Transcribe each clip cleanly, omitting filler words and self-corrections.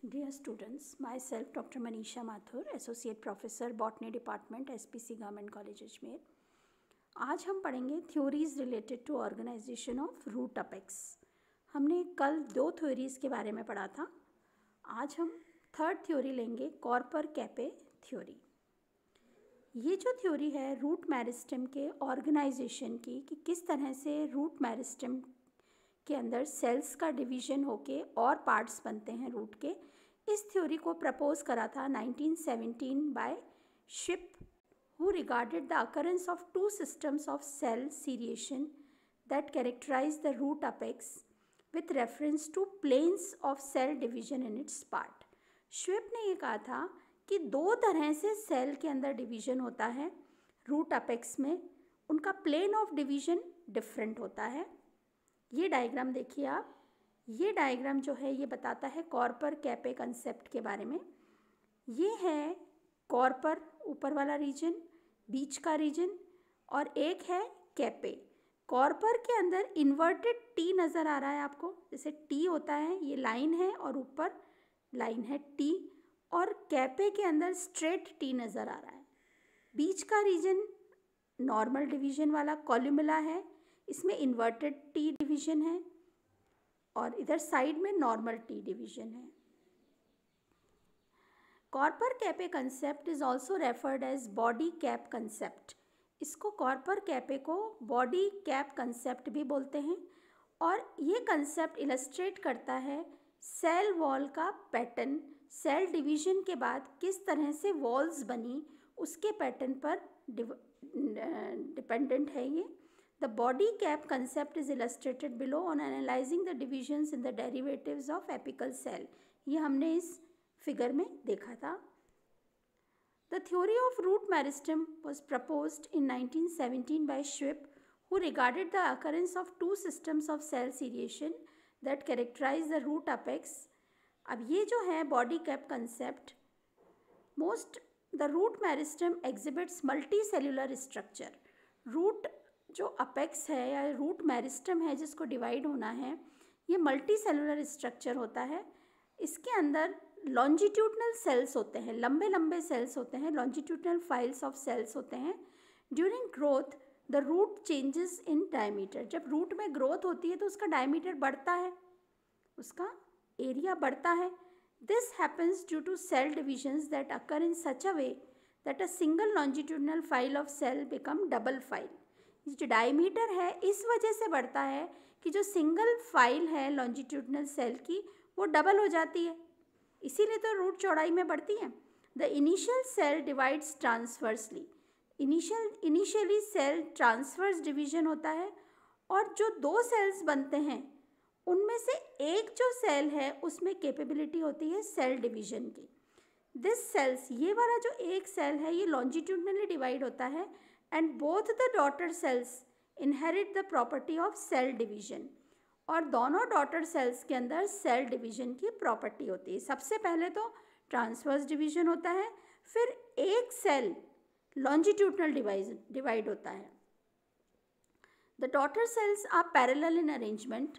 Dear students, myself Dr. Manisha Mathur, Associate Professor Botany Department, SPC Government College Ajmer. आज हम पढ़ेंगे theories related to organisation of root apex. हमने कल 2 theories के बारे में पढ़ा था। आज हम थर्ड थ्योरी लेंगे, कॉर्पर कैपे थ्योरी। ये जो थ्योरी है रूट मेरिस्टेम के ऑर्गेनाइजेशन की, कि किस तरह से रूट मेरिस्टेम के अंदर सेल्स का डिवीजन होके और पार्ट्स बनते हैं रूट के, इस थ्योरी को प्रपोज करा था 1917 by ship, who regarded the occurrence of 2 systems of cell seriation that characterize the root apex with reference to planes of cell division in its part। श्विप ने ये कहा था कि 2 तरह से सेल के अंदर डिवीजन होता है रूट अपेक्स में, उनका प्लेन ऑफ डिवीजन डिफरेंट होता है। ये डायग्राम देखिए आप, ये डायग्राम जो है ये बताता है कॉर्पर कैपे कंसेप्ट के बारे में। ये है कॉर्पर, ऊपर वाला रीजन, बीच का रीजन, और एक है कैपे। कॉर्पर के अंदर इन्वर्टेड टी नज़र आ रहा है आपको, जैसे टी होता है, ये लाइन है और ऊपर लाइन है टी, और कैपे के अंदर स्ट्रेट टी नज़र आ रहा है। बीच का रीजन नॉर्मल डिवीजन वाला कॉलुमेला है, इसमें इन्वर्टेड टी डिवीजन है, और इधर साइड में नॉर्मल टी डिवीजन है। Korper kappe concept is also referred as body cap concept. इसको कॉर्पर कैपे को बॉडी कैप कंसेप्ट भी बोलते हैं, और ये कंसेप्ट इलस्ट्रेट करता है सेल वॉल का पैटर्न, सेल डिवीजन के बाद किस तरह से वॉल्स बनी उसके पैटर्न पर डिपेंडेंट है ये। The body cap concept is illustrated below on analyzing the divisions in the derivatives of apical cell। ये हमने इस फिगर में देखा था। The theory of root meristem was proposed in 1917 by Schwipp, who regarded the occurrence of 2 systems of cell seriation that characterize the root apex। अब ये जो है body cap concept, the root meristem exhibits multicellular structure। root जो apex है या root meristem है जिसको divide होना है, ये मल्टी सेलुलर स्ट्रक्चर होता है। इसके अंदर लॉन्जिट्यूडनल सेल्स होते हैं, लंबे लंबे सेल्स होते हैं, लॉन्जिट्यूडनल फाइल्स ऑफ सेल्स होते हैं। During growth the root changes in diameter. जब रूट में ग्रोथ होती है तो उसका डायमीटर बढ़ता है, उसका एरिया बढ़ता है। This happens due to cell divisions that occur in such a way that a single longitudinal file of cell become double file. जो डायमीटर है इस वजह से बढ़ता है कि जो सिंगल फाइल है लॉन्जिट्यूडनल सेल की वो डबल हो जाती है, इसीलिए तो रूट चौड़ाई में बढ़ती है। The initial cell divides transversely. Initially cell transverse division होता है, और जो 2 सेल्स बनते हैं उनमें से एक जो सेल है उसमें कैपेबिलिटी होती है सेल डिवीजन की। दिस सेल्स, ये वाला जो एक सेल है ये लॉन्जिट्यूडनली डिवाइड होता है, and both the daughter cells inherit the property of cell division। और दोनों डॉटर सेल्स के अंदर सेल डिवीजन की प्रॉपर्टी होती है। सबसे पहले तो ट्रांसवर्स डिवीजन होता है, फिर एक सेल लॉन्जिट्यूडनल डिवाइड होता है। The daughter cells are parallel in arrangement.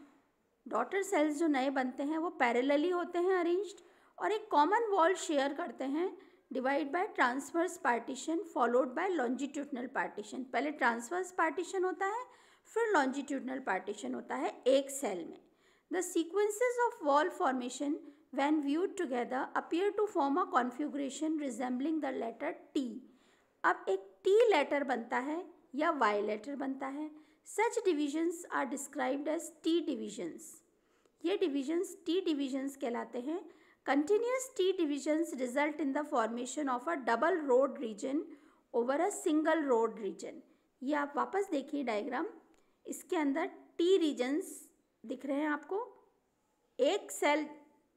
Daughter cells जो नए बनते हैं वो पैरेलली होते हैं अरेंज्ड, और एक कॉमन वॉल शेयर करते हैं, divide by transverse partition followed by longitudinal partition. पहले ट्रांसवर्स पार्टीशन होता है, फिर लॉन्जिट्यूडनल पार्टीशन होता है एक सेल में। The sequences of wall formation when viewed together appear to form a configuration resembling the letter T. अब एक टी लेटर बनता है या वाई लेटर बनता है। Such divisions are described as T divisions. ये डिविजन्स टी डिविजन्स कहलाते हैं। Continuous T divisions result in the formation of a double rod region over a single rod region। ये आप वापस देखिए डायग्राम, इसके अंदर T regions दिख रहे हैं आपको। एक सेल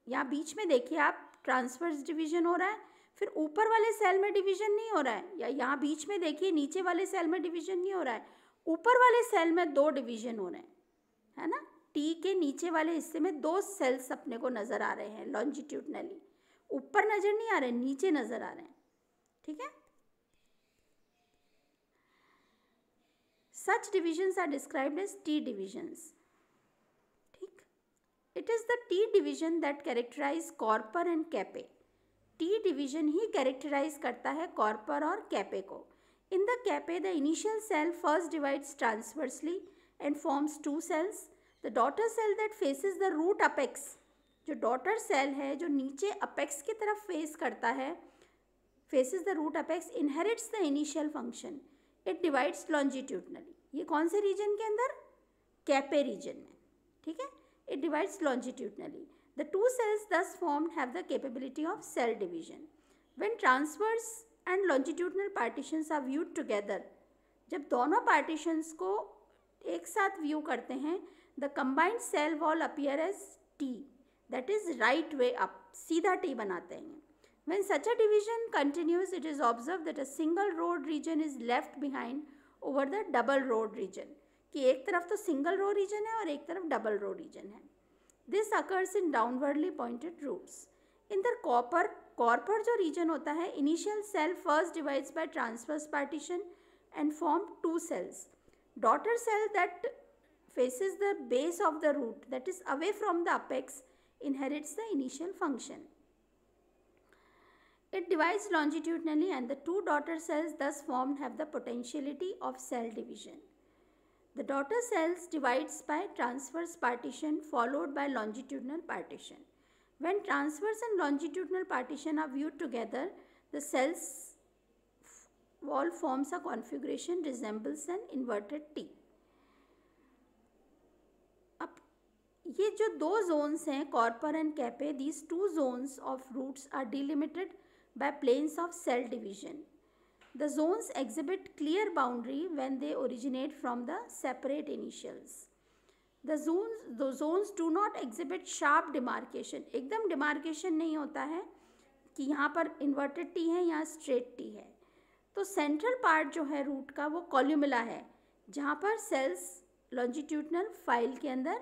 यहाँ बीच में देखिए आप, ट्रांसवर्स डिवीजन हो रहा है, फिर ऊपर वाले सेल में डिवीजन नहीं हो रहा है, या यहाँ बीच में देखिए नीचे वाले सेल में डिवीजन नहीं हो रहा है, ऊपर वाले सेल में 2 डिवीजन हो रहे हैं, है ना। टी के नीचे वाले हिस्से में 2 सेल्स अपने को नज़र आ रहे हैं लॉन्जिट्यूडनली, ऊपर नज़र नहीं आ रहे, नीचे नज़र आ रहे हैं, ठीक है। Such divisions are described as T divisions, ठीक। It is the T division that characterize Corpor and Kappe. T division he characterize करता है Corpor और Kappe को. In the Kappe, the initial cell first divides transversely and forms two cells. The daughter cell that faces the root apex, जो daughter cell है जो नीचे apex की तरफ face करता है, faces the root apex, inherits the initial function. It divides longitudinally. ये कौन से region के अंदर? Kappe region में. ठीक है? It divides longitudinally. The two cells thus formed have the capability of cell division. When transverse and longitudinal partitions are viewed together, जब दोनों partitions को एक साथ view करते हैं, the combined cell wall appear as T, that is right way up, सीधा T बनाते हैं. When such a division continues, it is observed that a single road region is left behind over the double road region. कि एक तरफ तो single row region है और एक तरफ डबल रो रीजन है. This occurs in downwardly pointed roots. In the korper जो रीजन होता है, initial cell first divides by transverse partition and form two cells. Daughter cell that faces the base of the root, that is away from the apex, inherits the initial function. It divides longitudinally and the two daughter cells thus formed have the potentiality of cell division. The daughter cells divides by transverse partition followed by longitudinal partition. When transverse and longitudinal partition are viewed together, the cells wall forms a configuration resembles an inverted T. अब ये जो दो zones हैं, Corpor and Kappe, these two zones of roots are delimited by planes of cell division. The zones exhibit clear boundary when they originate from the separate initials. The zones do not exhibit sharp demarcation. एकदम demarcation नहीं होता है कि यहाँ पर inverted T है, यहाँ straight T है. तो central part जो है root का वो columella है, जहाँ पर cells longitudinal file के अंदर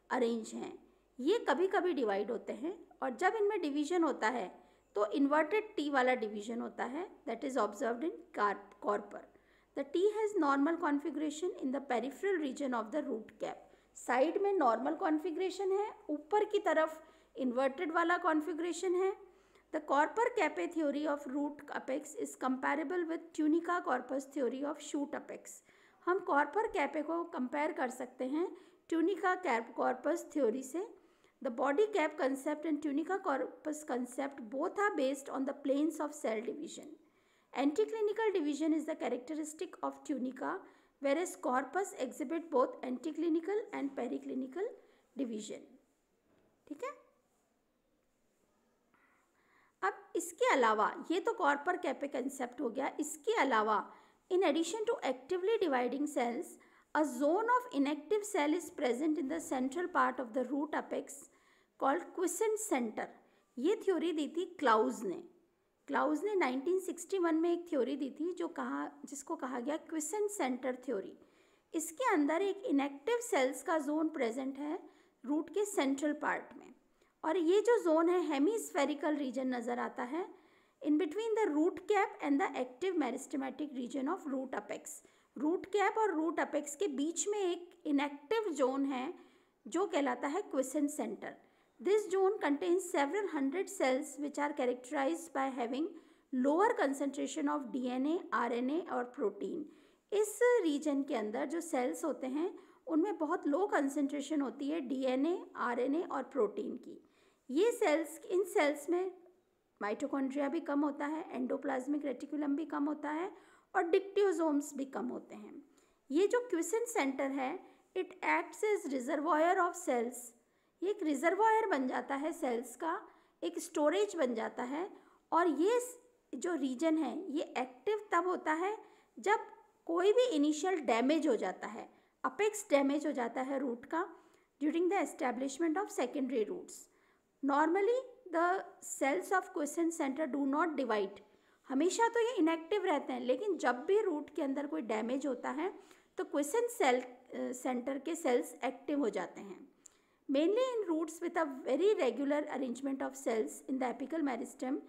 arrange हैं. ये कभी कभी divide होते हैं और जब इनमें division होता है तो इन्वर्टेड टी वाला डिवीजन होता है, that is observed in korper. The T has normal configuration in the peripheral region of the root cap. Side में नॉर्मल कॉन्फ़िगरेशन है, ऊपर की तरफ इन्वर्टेड वाला कॉन्फ़िगरेशन है. The korper kappe theory of root apex is comparable with tunica corpus theory of shoot apex. हम korper kappe को compare कर सकते हैं ट्यूनिका कॉर्पस थ्योरी से. The body cap concept and tunica corpus concept both are based on the planes of cell division. Anticlinical division is the characteristic of tunica, whereas corpus exhibit both anticlinical and periclinical division. ठीक है? अब इसके अलावा, ये तो कॉर्पर kappe concept हो गया. इसके अलावा, in addition to actively dividing cells, a zone of inactive cell is present in the central part of the root apex called quiescent center. ये थ्योरी दी थी क्लाउज ने. 1961 में एक थ्योरी दी थी जिसको कहा गया क्विसेंट सेंटर थ्योरी. इसके अंदर एक इनएक्टिव सेल्स का जोन प्रेजेंट है रूट के सेंट्रल पार्ट में, और ये जो जोन है हेमीस्फेरिकल रीजन नज़र आता है in between the root cap and the active meristematic region of root apex. Root cap और रूट अपेक्स के बीच में एक इनएक्टिव जोन है जो कहलाता है quiescent centre. This zone contains several hundred cells which are characterized by having lower concentration of DNA, RNA और प्रोटीन. इस रीजन के अंदर जो सेल्स होते हैं उनमें बहुत लो कंसंट्रेशन होती है DNA, RNA और प्रोटीन की. ये सेल्स, इन सेल्स में माइटोकॉन्ड्रिया भी कम होता है, एंडोप्लाज्मिक रेटिकुलम भी कम होता है और डिक्टियोसोम्स भी कम होते हैं. ये जो क्विसेंट सेंटर है, it acts as reservoir of cells. ये एक रिजर्वॉयर बन जाता है सेल्स का, एक स्टोरेज बन जाता है. और ये जो रीजन है ये एक्टिव तब होता है जब कोई भी इनिशियल डैमेज हो जाता है, अपेक्स डैमेज हो जाता है रूट का during the establishment of secondary roots. Normally the cells of quiescent centre do not divide. हमेशा तो ये इनएक्टिव रहते हैं, लेकिन जब भी रूट के अंदर कोई डैमेज होता है तो क्विसेंट सेंटर के सेल्स एक्टिव हो जाते हैं. Mainly in roots with a very regular arrangement of cells in the apical meristem,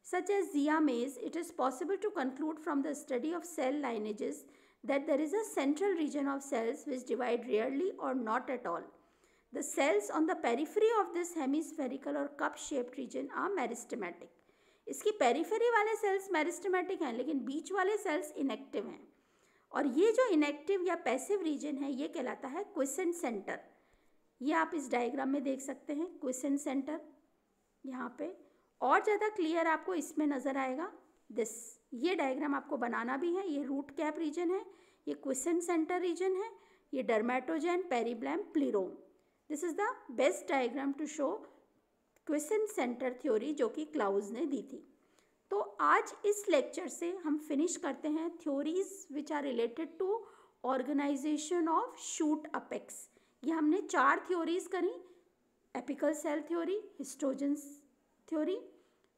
such as Zea mays, it is possible to conclude from the study of cell lineages that there is a central region of cells which divide rarely or not at all. The cells on the periphery of this hemispherical और cup shaped region are meristematic. इसकी periphery वाले cells meristematic हैं, लेकिन बीच वाले sales inactive हैं। और ये जो इनएक्टिव या पैसिव रीजन है ये कहलाता है क्विसेंट सेंटर। ये आप इस डायग्राम में देख सकते हैं, क्विसेंट सेंटर यहाँ पे। और ज़्यादा क्लियर आपको इसमें नज़र आएगा दिस। ये डायग्राम आपको बनाना भी है। ये रूट कैप रीजन है, ये क्विसेंट सेंटर रीजन है, ये dermatogen periblem plerome. This is the best diagram to show quiescent centre theory जो कि क्लाउज ने दी थी। तो आज इस लेक्चर से हम फिनिश करते हैं theories which are related to organisation of shoot apex. ये हमने 4 थ्योरीज करी, apical cell theory, histogens theory,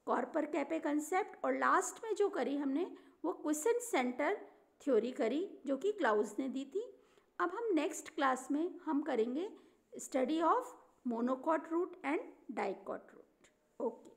korper kappe concept, और लास्ट में जो करी हमने वो क्विसेंट सेंटर थ्योरी करी जो कि क्लाउज ने दी थी। अब हम नेक्स्ट क्लास में हम करेंगे study of monocot root and dicot root. Okay.